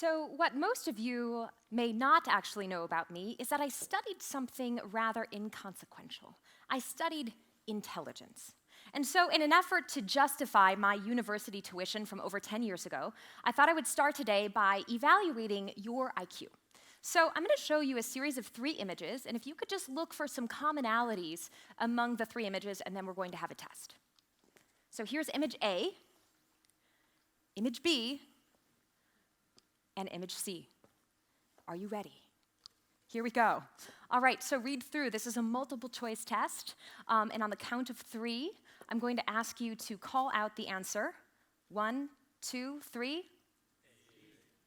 So what most of you may not actually know about me is that I studied something rather inconsequential. I studied intelligence. And so in an effort to justify my university tuition from over 10 years ago, I thought I would start today by evaluating your IQ. So I'm going to show you a series of 3 images, and if you could just look for some commonalities among the 3 images, and then we're going to have a test. So here's image A, image B, and image C. Are you ready? Here we go. All right, so read through. This is a multiple choice test, and on the count of 3, I'm going to ask you to call out the answer. 1, 2, 3.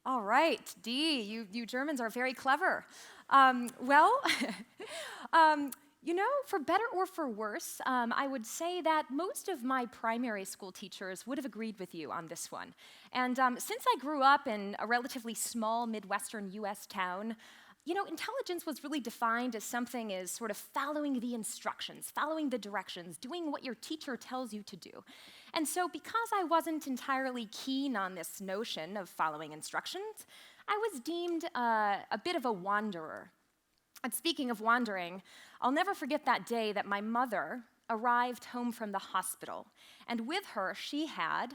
All right, D, you Germans are very clever. You know, for better or for worse, I would say that most of my primary school teachers would have agreed with you on this one. And since I grew up in a relatively small Midwestern US town, you know, intelligence was really defined as something as sort of following the instructions, following the directions, doing what your teacher tells you to do. And so because I wasn't entirely keen on this notion of following instructions, I was deemed a bit of a wanderer. And speaking of wandering, I'll never forget that day that my mother arrived home from the hospital. And with her, she had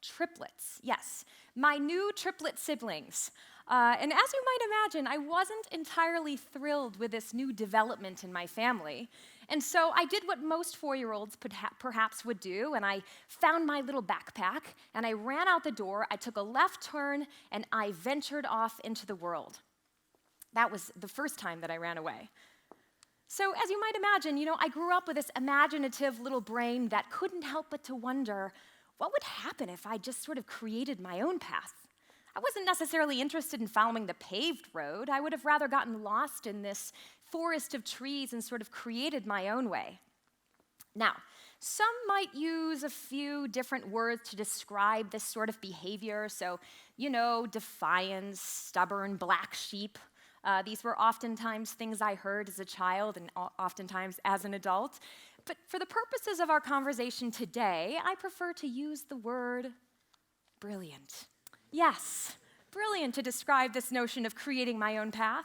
triplets. Yes, my new triplet siblings. And as you might imagine, I wasn't entirely thrilled with this new development in my family. And so I did what most 4-year-olds perhaps would do, and I found my little backpack, and I ran out the door, I took a left turn, and I ventured off into the world. That was the first time that I ran away. So as you might imagine, you know, I grew up with this imaginative little brain that couldn't help but to wonder, what would happen if I just sort of created my own path? I wasn't necessarily interested in following the paved road. I would have rather gotten lost in this forest of trees and sort of created my own way. Now, some might use a few different words to describe this sort of behavior. So, you know, defiance, stubborn, black sheep. These were oftentimes things I heard as a child and oftentimes as an adult. But for the purposes of our conversation today, I prefer to use the word brilliant. Yes, brilliant to describe this notion of creating my own path.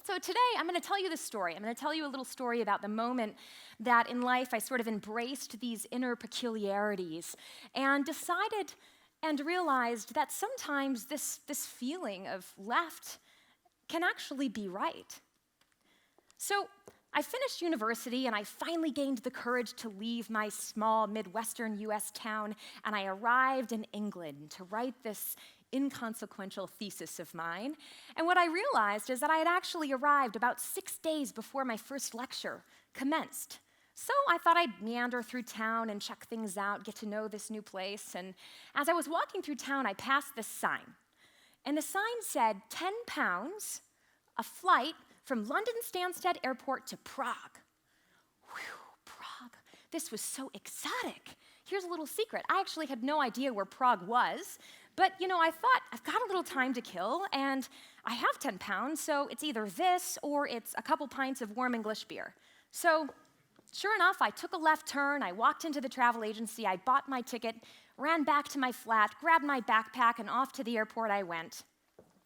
So today, I'm going to tell you this story. I'm going to tell you a little story about the moment that in life I sort of embraced these inner peculiarities and decided and realized that sometimes this feeling of left can actually be right. So I finished university and I finally gained the courage to leave my small Midwestern US town, and I arrived in England to write this inconsequential thesis of mine. And what I realized is that I had actually arrived about 6 days before my first lecture commenced. So I thought I'd meander through town and check things out, get to know this new place. And as I was walking through town, I passed this sign. And the sign said, £10, a flight from London Stansted Airport to Prague. Whew, Prague. This was so exotic. Here's a little secret. I actually had no idea where Prague was, but you know, I thought, I've got a little time to kill, and I have £10, so it's either this or it's a couple pints of warm English beer. So sure enough, I took a left turn, I walked into the travel agency, I bought my ticket, ran back to my flat, grabbed my backpack, and off to the airport I went.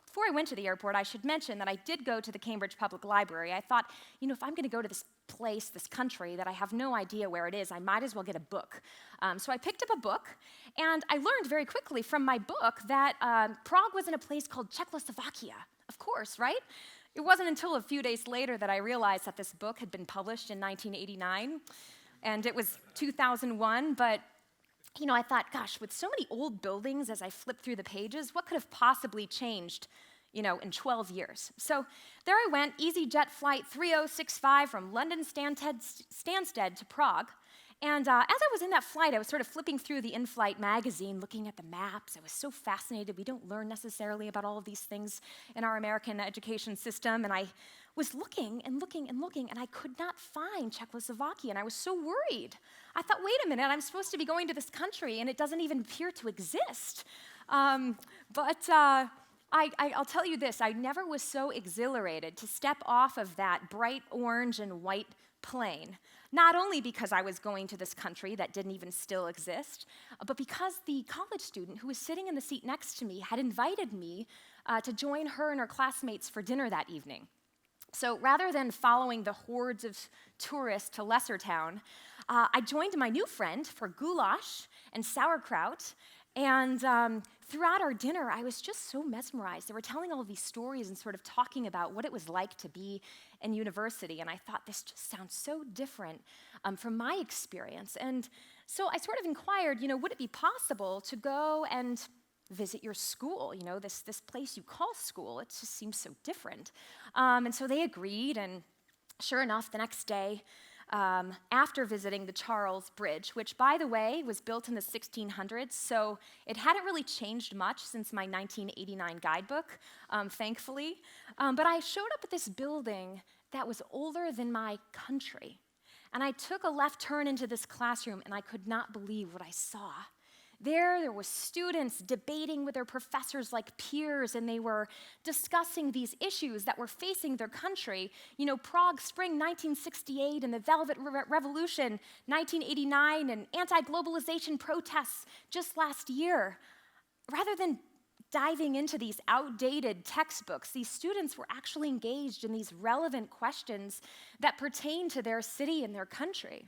Before I went to the airport, I should mention that I did go to the Cambridge Public Library. I thought, you know, if I'm going to go to this place, this country, that I have no idea where it is, I might as well get a book. So I picked up a book, and I learned very quickly from my book that Prague was in a place called Czechoslovakia. Of course, right? It wasn't until a few days later that I realized that this book had been published in 1989, and it was 2001, but you know, I thought, gosh, with so many old buildings as I flipped through the pages, what could have possibly changed, you know, in 12 years? So there I went, EasyJet flight 3065 from London Stansted to Prague. And as I was in that flight, I was sort of flipping through the in-flight magazine, looking at the maps. I was so fascinated. We don't learn necessarily about all of these things in our American education system. And I was looking and looking and looking, and I could not find Czechoslovakia, and I was so worried. I thought, wait a minute, I'm supposed to be going to this country, and it doesn't even appear to exist. I'll tell you this, I never was so exhilarated to step off of that bright orange and white plane, not only because I was going to this country that didn't even still exist, but because the college student who was sitting in the seat next to me had invited me to join her and her classmates for dinner that evening. So rather than following the hordes of tourists to Lessertown, I joined my new friend for goulash and sauerkraut. And throughout our dinner, I was just so mesmerized. They were telling all of these stories and sort of talking about what it was like to be in university. And I thought, this just sounds so different from my experience. And so I sort of inquired, would it be possible to go and visit your school, this place you call school? It just seems so different. And so they agreed, and sure enough, the next day, after visiting the Charles Bridge, which, by the way, was built in the 1600s, so it hadn't really changed much since my 1989 guidebook, thankfully. But I showed up at this building that was older than my country. And I took a left turn into this classroom, and I could not believe what I saw. There were students debating with their professors like peers, and they were discussing these issues that were facing their country. Prague Spring 1968 and the Velvet Revolution 1989 and anti-globalization protests just last year. Rather than diving into these outdated textbooks, these students were actually engaged in these relevant questions that pertain to their city and their country.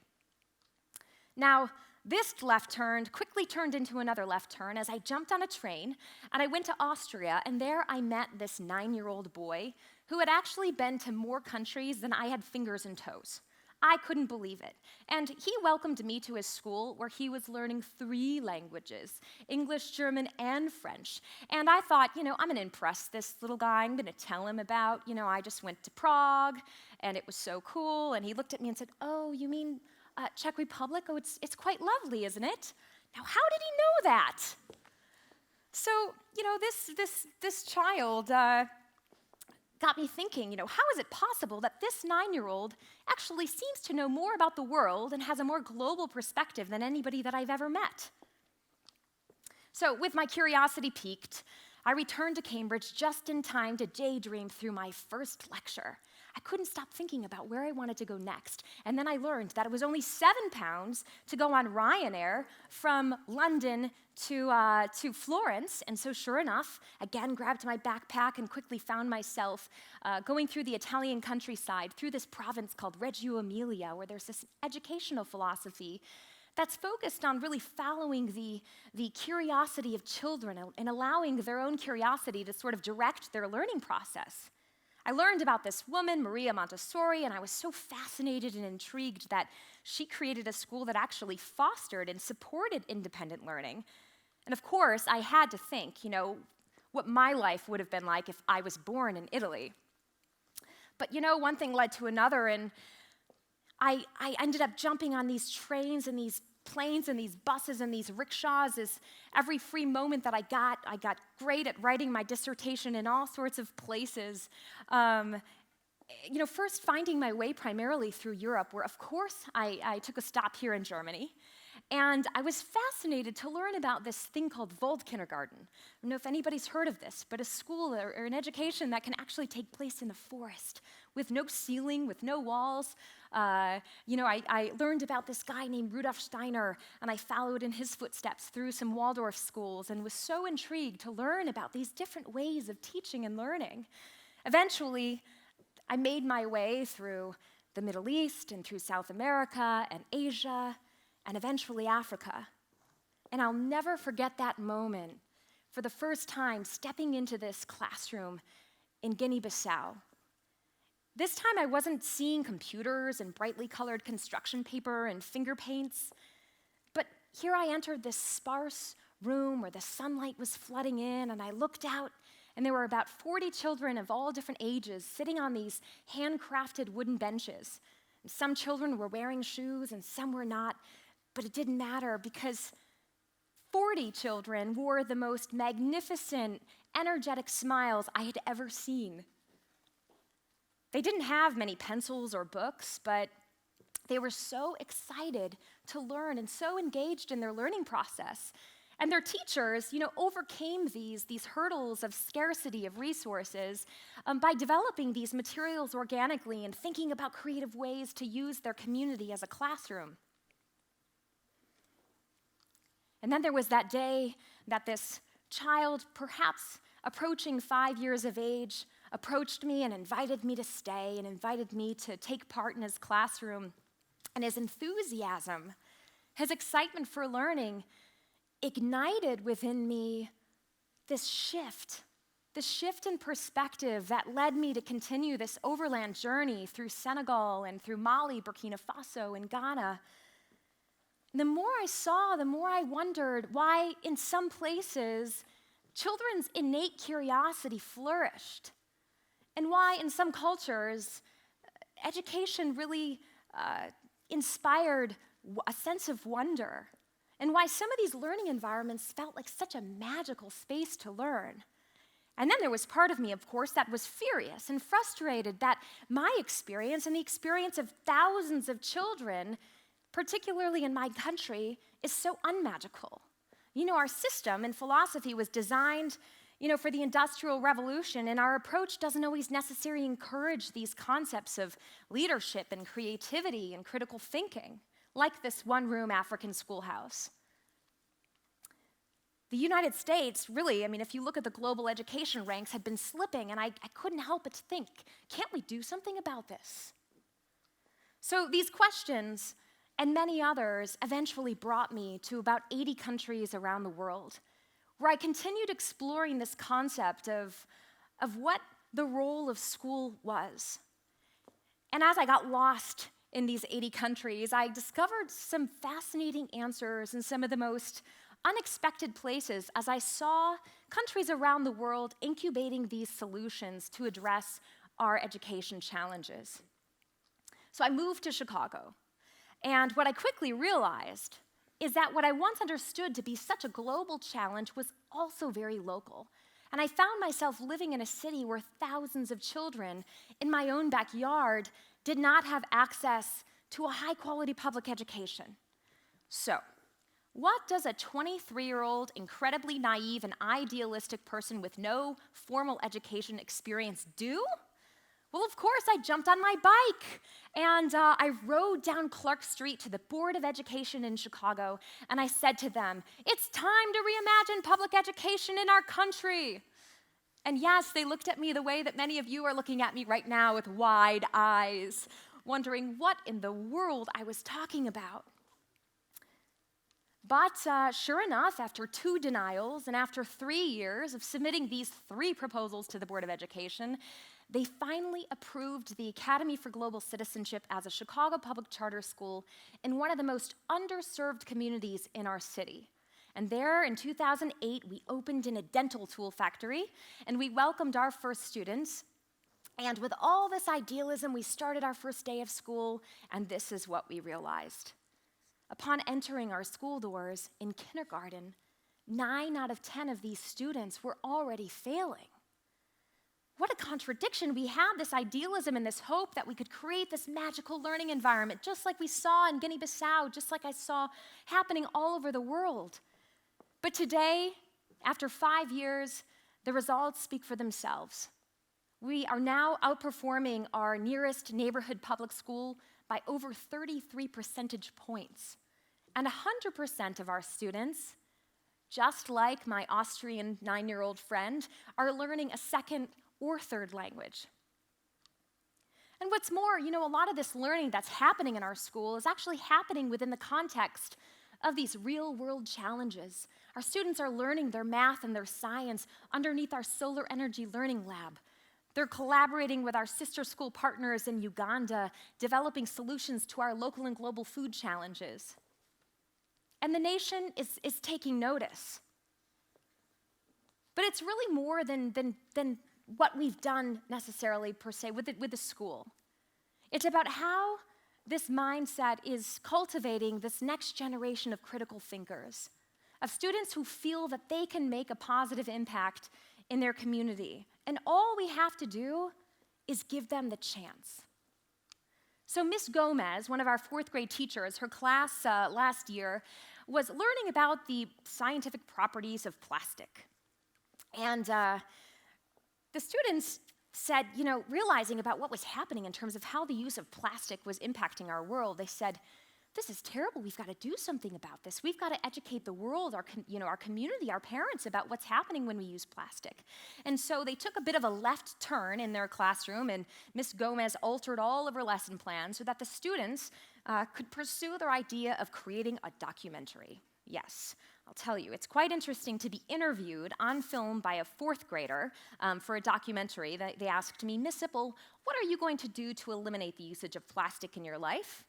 Now, this left turn quickly turned into another left turn as I jumped on a train and I went to Austria, and there I met this 9-year-old boy who had actually been to more countries than I had fingers and toes. I couldn't believe it. And he welcomed me to his school where he was learning 3 languages, English, German, and French. And I thought, I'm going to impress this little guy. I'm going to tell him about, I just went to Prague and it was so cool. And he looked at me and said, "Oh, you mean Czech Republic? Oh, it's quite lovely, isn't it?" Now, how did he know that? So, this child got me thinking, how is it possible that this 9-year-old actually seems to know more about the world and has a more global perspective than anybody that I've ever met? So, with my curiosity piqued, I returned to Cambridge just in time to daydream through my first lecture. I couldn't stop thinking about where I wanted to go next. And then I learned that it was only £7 to go on Ryanair from London to Florence. And so sure enough, again, grabbed my backpack and quickly found myself going through the Italian countryside, through this province called Reggio Emilia, where there's this educational philosophy that's focused on really following the curiosity of children and allowing their own curiosity to sort of direct their learning process. I learned about this woman, Maria Montessori, and I was so fascinated and intrigued that she created a school that actually fostered and supported independent learning. And of course, I had to think, what my life would have been like if I was born in Italy. But one thing led to another, and I ended up jumping on these trains and these planes and these buses and these rickshaws. As every free moment that I got great at writing my dissertation in all sorts of places. First finding my way primarily through Europe, where of course I took a stop here in Germany. And I was fascinated to learn about this thing called Waldkindergarten. I don't know if anybody's heard of this, but a school or an education that can actually take place in the forest with no ceiling, with no walls. I learned about this guy named Rudolf Steiner, and I followed in his footsteps through some Waldorf schools and was so intrigued to learn about these different ways of teaching and learning. Eventually, I made my way through the Middle East and through South America and Asia, and eventually Africa. And I'll never forget that moment, for the first time stepping into this classroom in Guinea-Bissau. This time I wasn't seeing computers and brightly colored construction paper and finger paints, but here I entered this sparse room where the sunlight was flooding in, and I looked out, and there were about 40 children of all different ages sitting on these handcrafted wooden benches. And some children were wearing shoes and some were not, but it didn't matter because 40 children wore the most magnificent, energetic smiles I had ever seen. They didn't have many pencils or books, but they were so excited to learn and so engaged in their learning process. And their teachers, overcame these hurdles of scarcity of resources by developing these materials organically and thinking about creative ways to use their community as a classroom. And then there was that day that this child, perhaps approaching 5 years of age, approached me and invited me to stay and invited me to take part in his classroom. And his enthusiasm, his excitement for learning, ignited within me this shift in perspective that led me to continue this overland journey through Senegal and through Mali, Burkina Faso, and Ghana. The more I saw, the more I wondered why in some places children's innate curiosity flourished, and why in some cultures education really inspired a sense of wonder, and why some of these learning environments felt like such a magical space to learn. And then there was part of me, of course, that was furious and frustrated that my experience and the experience of thousands of children, particularly in my country, is so unmagical. Our system and philosophy was designed, for the Industrial Revolution, and our approach doesn't always necessarily encourage these concepts of leadership and creativity and critical thinking, like this one-room African schoolhouse. The United States, really, if you look at the global education ranks, had been slipping, and I couldn't help but to think, can't we do something about this? So these questions and many others eventually brought me to about 80 countries around the world, where I continued exploring this concept of what the role of school was. And as I got lost in these 80 countries, I discovered some fascinating answers in some of the most unexpected places as I saw countries around the world incubating these solutions to address our education challenges. So I moved to Chicago, and what I quickly realized is that what I once understood to be such a global challenge was also very local. And I found myself living in a city where thousands of children in my own backyard did not have access to a high-quality public education. So, what does a 23-year-old, incredibly naive and idealistic person with no formal education experience do? Well, of course, I jumped on my bike and I rode down Clark Street to the Board of Education in Chicago, and I said to them, "It's time to reimagine public education in our country." And yes, they looked at me the way that many of you are looking at me right now with wide eyes, wondering what in the world I was talking about. But sure enough, after 2 denials and after 3 years of submitting these 3 proposals to the Board of Education, they finally approved the Academy for Global Citizenship as a Chicago public charter school in one of the most underserved communities in our city. And there, in 2008, we opened in a dental tool factory, and we welcomed our first students. And with all this idealism, we started our first day of school, and this is what we realized. Upon entering our school doors in kindergarten, 9 out of 10 of these students were already failing. What a contradiction. We had this idealism and this hope that we could create this magical learning environment, just like we saw in Guinea-Bissau, just like I saw happening all over the world. But today, after 5 years, the results speak for themselves. We are now outperforming our nearest neighborhood public school by over 33 percentage points. And 100% of our students, just like my Austrian 9-year-old friend, are learning a second or third language. And what's more, a lot of this learning that's happening in our school is actually happening within the context of these real-world challenges. Our students are learning their math and their science underneath our solar energy learning lab. They're collaborating with our sister school partners in Uganda, developing solutions to our local and global food challenges. And the nation is taking notice. But it's really more than what we've done necessarily, per se, with the school. It's about how this mindset is cultivating this next generation of critical thinkers, of students who feel that they can make a positive impact in their community. And all we have to do is give them the chance. So Miss Gomez, one of our 4th grade teachers, her class last year was learning about the scientific properties of plastic. And the students said, realizing about what was happening in terms of how the use of plastic was impacting our world, they said, this is terrible. We've got to do something about this. We've got to educate the world, our community, our parents about what's happening when we use plastic. And so they took a bit of a left turn in their classroom, and Ms. Gomez altered all of her lesson plans so that the students could pursue their idea of creating a documentary. Yes, I'll tell you, it's quite interesting to be interviewed on film by a fourth grader for a documentary. They asked me, Ms. Ippel, what are you going to do to eliminate the usage of plastic in your life?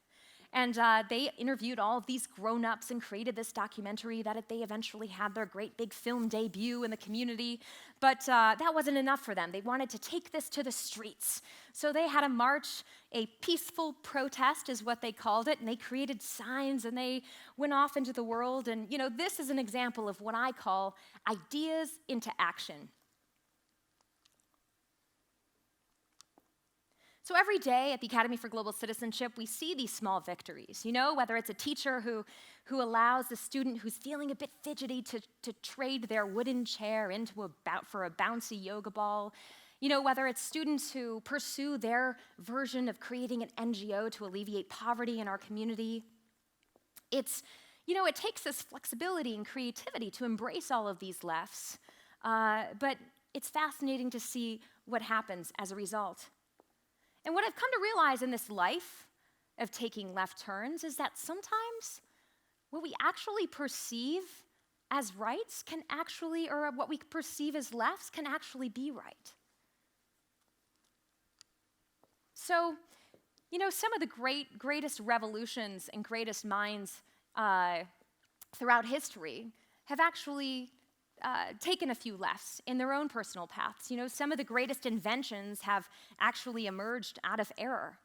And they interviewed all of these grown-ups and created this documentary that they eventually had their great big film debut in the community. But that wasn't enough for them. They wanted to take this to the streets. So they had a march, a peaceful protest is what they called it, and they created signs and they went off into the world. And this is an example of what I call ideas into action. So every day at the Academy for Global Citizenship, we see these small victories, whether it's a teacher who allows a student who's feeling a bit fidgety to trade their wooden chair for a bouncy yoga ball, whether it's students who pursue their version of creating an NGO to alleviate poverty in our community. It takes this flexibility and creativity to embrace all of these lefts, but it's fascinating to see what happens as a result. And what I've come to realize in this life of taking left turns is that sometimes what we actually perceive as rights or what we perceive as lefts can actually be right. So, some of the greatest revolutions and greatest minds throughout history have actually taken a few lefts in their own personal paths. Some of the greatest inventions have actually emerged out of error.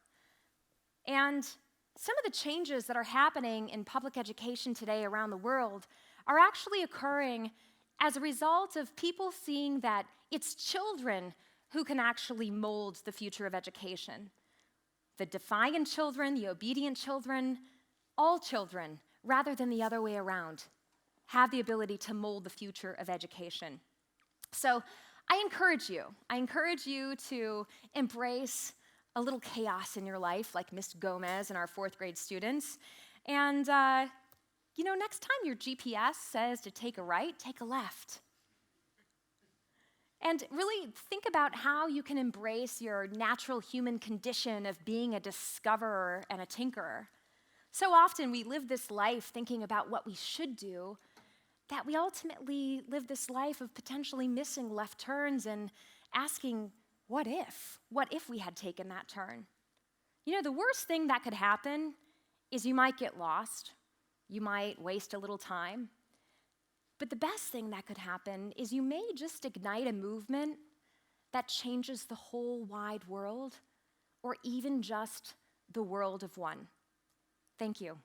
And some of the changes that are happening in public education today around the world are actually occurring as a result of people seeing that it's children who can actually mold the future of education. The defiant children, the obedient children, all children, rather than the other way around, have the ability to mold the future of education. So I encourage you to embrace a little chaos in your life, like Miss Gomez and our fourth grade students. And, next time your GPS says to take a right, take a left. And really think about how you can embrace your natural human condition of being a discoverer and a tinkerer. So often we live this life thinking about what we should do, that we ultimately live this life of potentially missing left turns and asking, what if? What if we had taken that turn? The worst thing that could happen is you might get lost. You might waste a little time. But the best thing that could happen is you may just ignite a movement that changes the whole wide world, or even just the world of one. Thank you.